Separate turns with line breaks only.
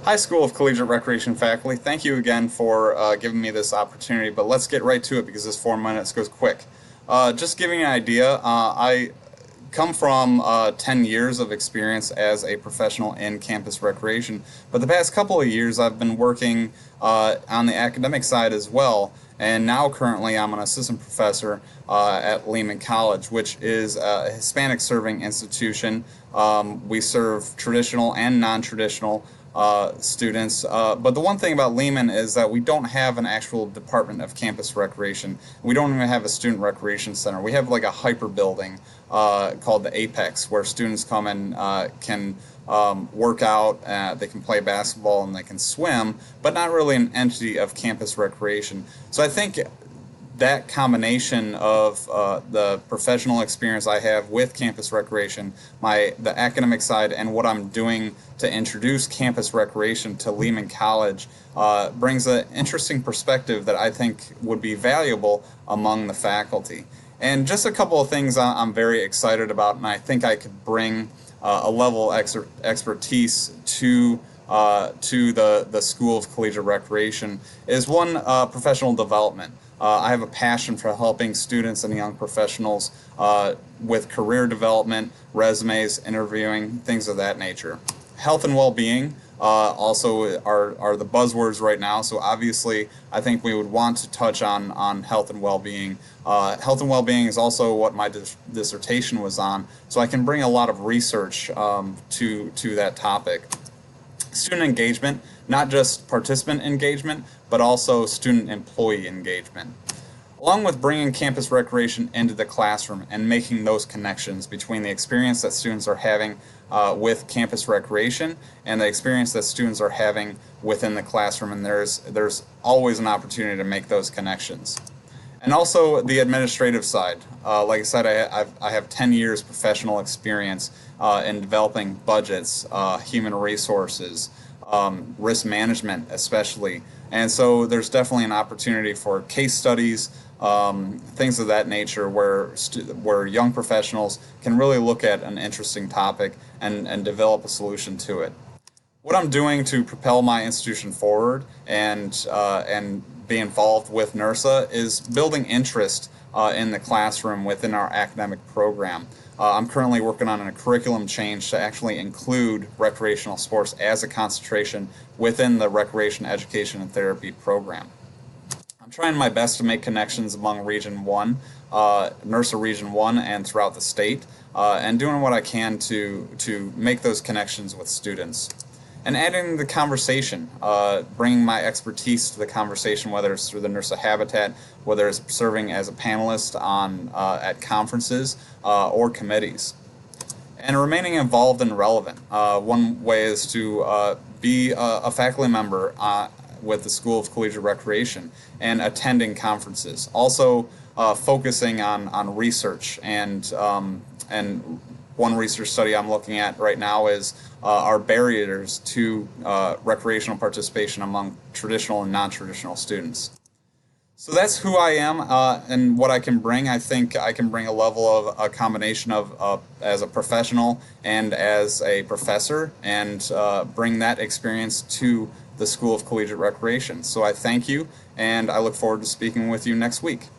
Hi, School of Collegiate Recreation faculty. Thank you again for giving me this opportunity, but let's get right to it because this 4 minutes goes quick. Just giving you an idea, I come from 10 years of experience as a professional in campus recreation, but the past couple of years I've been working on the academic side as well, and now currently I'm an assistant professor at Lehman College, which is a Hispanic serving institution. We serve traditional and non-traditional students. But the one thing about Lehman is that we don't have an actual department of campus recreation. We don't even have a student recreation center. We have like a hyper building called the Apex, where students come and can work out, they can play basketball, and they can swim, but not really an entity of campus recreation. So I think that combination of the professional experience I have with campus recreation, the academic side, and what I'm doing to introduce campus recreation to Lehman College brings an interesting perspective that I think would be valuable among the faculty. And just a couple of things I'm very excited about, and I think I could bring a level of expertise to the School of Collegiate Recreation is one, professional development. I have a passion for helping students and young professionals with career development, resumes, interviewing, things of that nature. Health and well-being also are the buzzwords right now, so obviously I think we would want to touch on health and well-being. Health and well-being is also what my dissertation was on, so I can bring a lot of research to that topic. Student engagement, not just participant engagement, but also student employee engagement. Along with bringing campus recreation into the classroom and making those connections between the experience that students are having with campus recreation and the experience that students are having within the classroom, and there's always an opportunity to make those connections. And also the administrative side. Like I said, I have 10 years professional experience in developing budgets, human resources, risk management especially. And so there's definitely an opportunity for case studies, things of that nature where young professionals can really look at an interesting topic and develop a solution to it. What I'm doing to propel my institution forward and be involved with NERSA is building interest in the classroom within our academic program. I'm currently working on a curriculum change to actually include recreational sports as a concentration within the recreation education and therapy program. I'm trying my best to make connections among Region 1, NERSA Region 1, and throughout the state, and doing what I can to make those connections with students. And adding the conversation, bringing my expertise to the conversation, whether it's through the NERSA Habitat, whether it's serving as a panelist at conferences or committees. And remaining involved and relevant. One way is to be a faculty member with the School of Collegiate Recreation and attending conferences. Also focusing on research and one research study I'm looking at right now is our barriers to recreational participation among traditional and non-traditional students. So that's who I am and what I can bring. I think I can bring a level of a combination of as a professional and as a professor and bring that experience to the School of Collegiate Recreation. So I thank you, and I look forward to speaking with you next week.